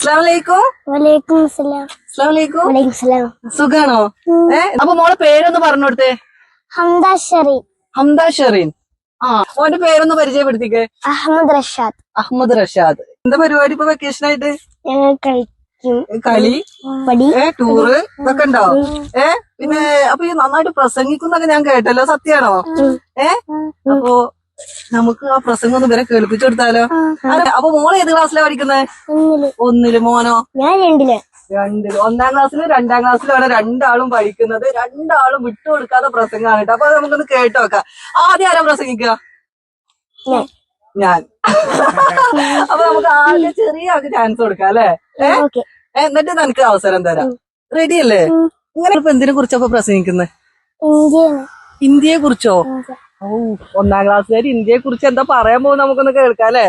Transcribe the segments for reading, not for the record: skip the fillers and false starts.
അസ്സലാമലൈക്കും. വലൈക്കും അസ്സലാം. അസ്സലാമലൈക്കും. വലൈക്കും സലാം. സുഖാണോ? അപ്പൊ മോളെ പേരൊന്ന് പറഞ്ഞു കൊടുത്തേ. ഹംദ ഷെറീൻ. ഹംദ ഷെറീൻ. മോന്റെ പേരൊന്ന് പരിചയപ്പെടുത്തിക്കേ. അഹമ്മദ് റഷാദ്. അഹമ്മദ് റഷാദ്. എന്താ പരിപാടി ഇപ്പൊ വെക്കേഷൻ ആയിട്ട്? ഞങ്ങൾ കളിക്കും, കളി, പടി, ടൂറ് ഇതൊക്കെ ഉണ്ടോ? പിന്നെ അപ്പൊ ഈ നന്നായിട്ട് പ്രസംഗിക്കുന്നൊക്കെ ഞാൻ കേട്ടല്ലോ, സത്യാണോ? അപ്പൊ നമുക്ക് ആ പ്രസംഗം ഒന്ന് ഇവരെ കേൾപ്പിച്ചു കൊടുത്താലോ? അപ്പൊ മോള് ഏത് ക്ലാസ്സിലാണ് പഠിക്കുന്നത്? ഒന്നില്. മോനോ? ഞാൻ രണ്ടില്. ഒന്നാം ക്ലാസ്സിലും 2ാം ക്ലാസ്സിലുമാണ് രണ്ടാളും പഠിക്കുന്നത്. രണ്ടാളും വിട്ടുകൊടുക്കാത്ത പ്രസംഗമാണ് കേട്ടോ. അപ്പൊ നമുക്കൊന്ന് കേട്ടോക്കാം. ആദ്യം ആരാ പ്രസംഗിക്കുക? ഞാൻ. അപ്പൊ നമുക്ക് ആദ്യം ചെറിയ ചാൻസ് കൊടുക്കാം അല്ലെ? എന്നിട്ട് നിനക്ക് അവസരം തരാം. റെഡി അല്ലേ? ഇങ്ങനെ ഇപ്പൊ എന്തിനെ കുറിച്ചപ്പോ പ്രസംഗിക്കുന്നത്? ഇന്ത്യയെ കുറിച്ചോ? ഓ, 1ാം ക്ലാസ്സുകാർ ഇന്ത്യയെ കുറിച്ച് എന്താ പറയാൻ പോകും നമുക്കൊന്ന് കേൾക്കാം അല്ലെ?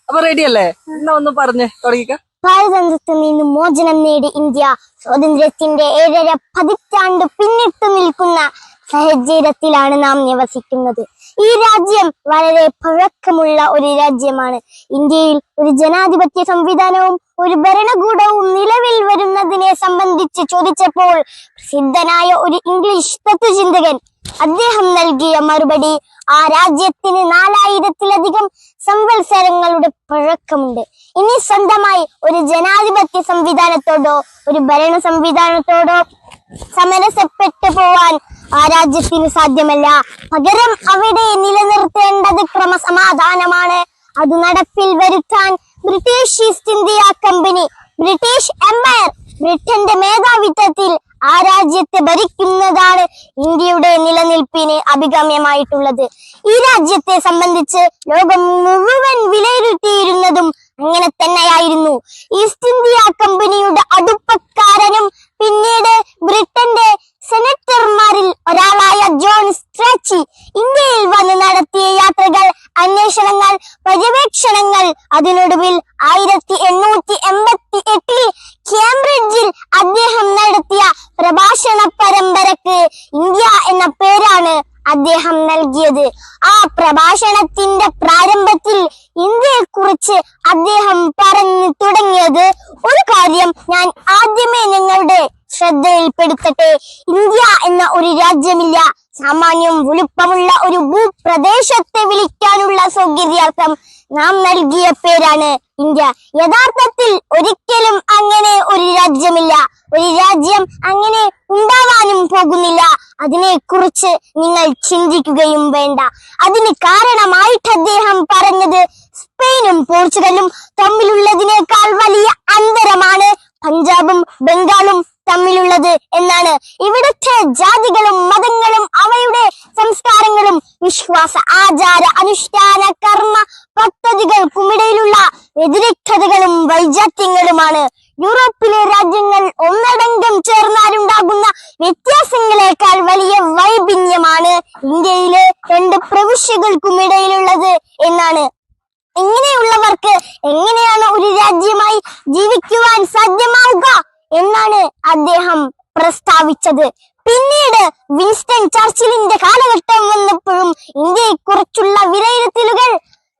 അപ്പൊ റെഡി അല്ലേ? എന്നാ ഒന്ന് പറഞ്ഞേ, തുടങ്ങിക്കാം. പാരതന്ത്ര്യത്തിൽ നിന്ന് മോചനം നേടി ഇന്ത്യ സ്വാതന്ത്ര്യത്തിന്റെ 7.5 പതിറ്റാണ്ട് പിന്നിട്ടു നിൽക്കുന്ന സാഹചര്യത്തിലാണ് നാം നിവസിക്കുന്നത്. ഈ രാജ്യം വളരെ പഴക്കമുള്ള ഒരു രാജ്യമാണ്. ഇന്ത്യയിൽ ഒരു ജനാധിപത്യ സംവിധാനവും ഒരു ഭരണകൂടവും നിലവിൽ വരുന്നതിനെ സംബന്ധിച്ച് ചോദിച്ചപ്പോൾ പ്രസിദ്ധനായ ഒരു ഇംഗ്ലീഷ് തത്വചിന്തകൻ അദ്ദേഹം നൽകിയ മറുപടി, ആ രാജ്യത്തിന് 4000-ലധികം സംവത്സരങ്ങളുടെ പഴക്കമുണ്ട്. ഇനി സ്വന്തമായി ഒരു ജനാധിപത്യ സംവിധാനത്തോടോ ഒരു ഭരണ സംവിധാനത്തോടോ സമരസപ്പെട്ടു പോവാൻ ആ രാജ്യത്തിന് സാധ്യമല്ല. പകരം അവിടെ നിലനിർത്തേണ്ടത് ക്രമസമാധാനമാണ്. അത് നടപ്പിൽ വരുത്താൻ British East India Company, British empire, ബ്രിട്ടന്റെ മേധാവിത്വത്തിൽ ആ രാജ്യത്തെ ഭരിക്കുന്നതാണ് ഇന്ത്യയുടെ നിലനിൽപ്പിന് അഭികാമ്യമായിട്ടുള്ളത്. ഈ രാജ്യത്തെ സംബന്ധിച്ച് ലോകം മുഴുവൻ വിലയിരുത്തിയിരുന്നതും അങ്ങനെ തന്നെയായിരുന്നു. ഈസ്റ്റ് ഇന്ത്യ കമ്പനിയുടെ അടുപ്പക്കാരനും പിന്നീട് ബ്രിട്ടന്റെ സെനറ്റർമാരിൽ ഒരാളായ ജോൺ സ്ട്രാച്ചി ഇന്ത്യയിൽ വന്ന് നടത്തിയ യാത്രകൾ, അന്വേഷണങ്ങൾ, പര്യവേക്ഷണങ്ങൾ, അതിനൊടുവിൽ 1888 കേംബ്രിഡ്ജിൽ അദ്ദേഹം നടത്തിയ പ്രഭാഷണ പരമ്പരക്ക് ഇന്ത്യ എന്ന പേരാണ് അദ്ദേഹം നൽകിയത്. ആ പ്രഭാഷണത്തിന്റെ പ്രാരംഭത്തിൽ ഇന്ത്യയെ കുറിച്ച് അദ്ദേഹം പറഞ്ഞു തുടങ്ങിയത്, ഒരു കാര്യം ഞാൻ ആദ്യമേ നിങ്ങളുടെ ശ്രദ്ധയിൽപ്പെടുത്തട്ടെ. ഇന്ത്യ എന്ന ഒരു രാജ്യമില്ല. സാമാന്യം വലുപ്പമുള്ള ഒരു ഭൂപ്രദേശത്തെ വിളിക്കാനുള്ള സൗകര്യാർത്ഥം നാം നൽകിയ പേരാണ് ഇന്ത്യ. യഥാർത്ഥത്തിൽ ഒരിക്കലും അങ്ങനെ ഒരു രാജ്യമില്ല. ഒരു രാജ്യം അങ്ങനെ ഉണ്ടാവാനും പോകുന്നില്ല. അതിനെക്കുറിച്ച് നിങ്ങൾ ചിന്തിക്കുകയും വേണ്ട. അതിന് കാരണമായിട്ട് അദ്ദേഹം പറഞ്ഞത്, സ്പെയിനും പോർച്ചുഗലും തമ്മിലുള്ളതിനേക്കാൾ വലിയ അന്തരമാണ് പഞ്ചാബും ബംഗാളും തമ്മിലുള്ളത് എന്നാണ്. ഇവിടുത്തെ ജാതികളും മതങ്ങളും അവയുടെ സംസ്കാരങ്ങളും വിശ്വാസ ആചാര അനുഷ്ഠാന കർമ്മ പദ്ധതികൾക്കുമിടയിലുള്ള വ്യതിരിക്തതകളും വൈജാത്യങ്ങളുമാണ്. യൂറോപ്പിലെ രാജ്യങ്ങൾ ഒന്നടങ്കം ചേർന്നാലുണ്ടാകുന്ന വ്യത്യാസങ്ങളെക്കാൾ വലിയ വൈഭിന്യമാണ് ഇന്ത്യയിലെ 2 പ്രവിശ്യകൾക്കുമിടയിലുള്ളത് എന്നാണ്. ഇങ്ങനെയുള്ളവർക്ക് എങ്ങനെയാണ് ഒരു രാജ്യമായി ജീവിക്കുവാൻ സാധ്യമാവുക എന്നാണ് അദ്ദേഹം പ്രസ്താവിച്ചത്. പിന്നീട് വിൻസ്റ്റൺ ചർച്ചിലിന്റെ കാലഘട്ടം വന്നപ്പോഴും ഇന്ത്യയെക്കുറിച്ചുള്ള വിലയിരുത്തലുകൾ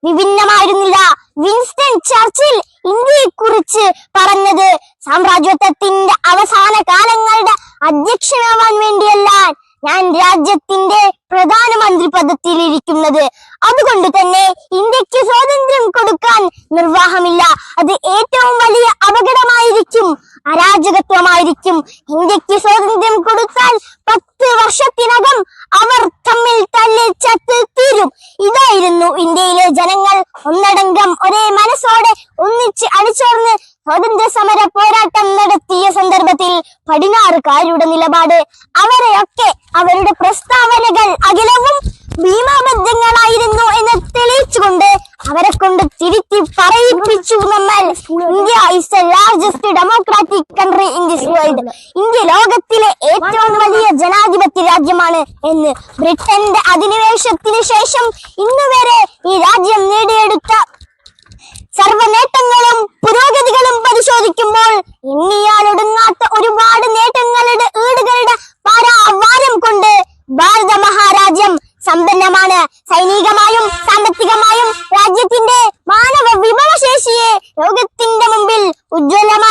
വിഭിന്നമായിരുന്നില്ല. വിൻസ്റ്റൺ ചർച്ചിൽ ഇന്ത്യയെക്കുറിച്ച് പറഞ്ഞത്, സാമ്രാജ്യത്വത്തിന്റെ അവസാന കാലങ്ങളുടെ അധ്യക്ഷനാവാൻ വേണ്ടിയല്ല ഞാൻ രാജ്യത്തിന്റെ പ്രധാനമന്ത്രി പദത്തിലിരിക്കുന്നത്. അതുകൊണ്ട് തന്നെ ഇന്ത്യക്ക് സ്വാതന്ത്ര്യം കൊടുക്കാൻ നിർവാഹമില്ല. അത് ഏറ്റവും വലിയ അപകടമായിരിക്കും, അരാജകത്വമായിരിക്കും. ഇന്ത്യക്ക് സ്വാതന്ത്ര്യം കൊടുത്താൽ 10 വർഷത്തിനകം അവർ തമ്മിൽ തല്ലി ചത്ത് തീരും. ഇതായിരുന്നു ഇന്ത്യയിലെ ജനങ്ങൾ ഒന്നടങ്കം ഒരേ മനസ്സോടെ ഒന്നിച്ച് അണിചേർന്ന് സ്വാതന്ത്ര്യ സമര പോരാട്ടം നടത്തിയ സന്ദർഭത്തിൽ പടിഞ്ഞാറുകാരുടെ നിലപാട്. അവരെയൊക്കെ അവരുടെ പ്രസ്താവനകൾ അഖിലവും ഭീമാബദ്ധങ്ങളായിരുന്നു എന്ന് തെളിയിച്ചുകൊണ്ട് അവരെ കൊണ്ട് തിരുത്തി പറയിപ്പിച്ചു നമ്മൾ. India is the largest democratic country in this world. India ലോകത്തിലെ ഏറ്റവും വലിയ ജനാധിപത്യ രാജ്യമാണ് എന്ന് ബ്രിട്ടന്റെ അധിനിവേശത്തിന് ശേഷം ഇന്നുവരെ ഈ രാജ്യം നേടിയെടുത്ത സർവ നേട്ടങ്ങളും പുരോഗതികളും പരിശോധിക്കുമ്പോൾ എണ്ണിയാലൊടുങ്ങാത്ത ഒരുപാട് നേട്ടങ്ങളുടെ ഏടുകളുടെ പാരാവാരം കൊണ്ട് ഭാരത മഹാരാജ്യം സമ്പന്നമാണ്. സൈനികമായും സാമ്പത്തികമായും രാജ്യത്തിന്റെ മാനവ വിഭവശേഷിയെ ലോകത്തിന്റെ മുമ്പിൽ ഉജ്ജ്വലമായി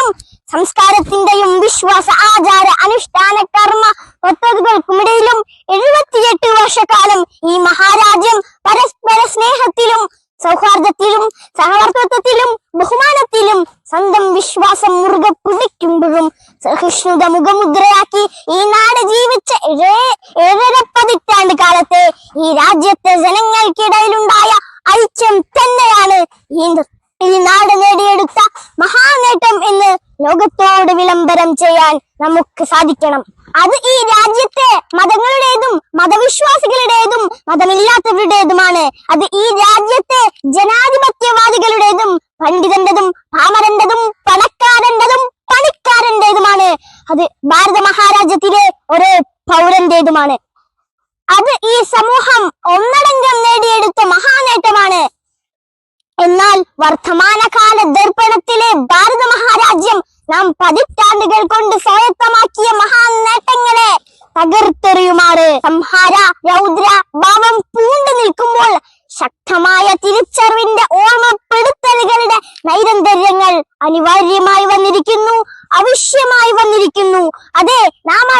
പദ്ധതികൾക്കിടയിലും സംസ്കാരത്തിന്റെയും വിശ്വാസ ആചാര അനുഷ്ഠാന കർമ്മ പദ്ധതികൾക്കുമിടയിലും 78 വർഷക്കാലം ഈ മഹാരാജ്യം പരസ്പര സ്നേഹത്തിലും സൗഹാർദ്ദത്തിലും സഹവർത്തിത്വത്തിലും ബഹുമാനത്തിലും സ്വന്തം വിശ്വാസം മുറുകെ പിടിക്കുമ്പോഴും സഹിഷ്ണുത മുഖമുദ്രയാക്കി ഈ നാട് ജീവിച്ച 7.5 പതിറ്റാണ്ട് കാലത്തെ ഈ രാജ്യത്തെ ജനങ്ങൾക്കിടയിലുണ്ടായ ഐക്യം തന്നെയാണ് ഈ നാട് നേടിയെടുത്ത മഹാനേട്ടം എന്ന് ലോകത്തോട് വിളംബരം ചെയ്യാൻ നമുക്ക് സാധിക്കണം. അത് ഈ രാജ്യത്തെ മതങ്ങളുടേതും മതവിശ്വാസികളുടേതും മതമില്ലാത്തവരുടേതുമാണ്. അത് ഈ രാജ്യത്തെ ജനാധിപത്യവാദികളുടേതും പണ്ഡിതന്റെതും പാമരന്റെതും പണക്കാരന്റെതും പണിക്കാരന്റേതുമാണ്. അത് ഭാരത മഹാരാജ്യത്തിലെ ഒരു പൗരന്റേതുമാണ്. അത് ഈ സമൂഹം ഒന്നടങ്കം നേടിയെടുത്ത മഹാനേട്ടമാണ്. എന്നാൽ വർത്തമാനകാല ദർപ്പണത്തിലെ ഭാരത മഹാരാജ്യം നാം പതിറ്റാണ്ടുകൾ കൊണ്ട് സ്വായത്തമാക്കിയ മഹാനേട്ടങ്ങളെ തകർത്തെറിയുമാറ് സംഹാര രൗദ്ര ഭാവം പൂണ്ടു നിൽക്കുമ്പോൾ ശക്തമായ തിരിച്ചറിവിന്റെ ഓർമ്മപ്പെടുത്തലുകളുടെ നൈരന്തര്യങ്ങൾ അനിവാര്യമായി വന്നിരിക്കുന്നു, അവശ്യമായി വന്നിരിക്കുന്നു. അതെ, നാം ആ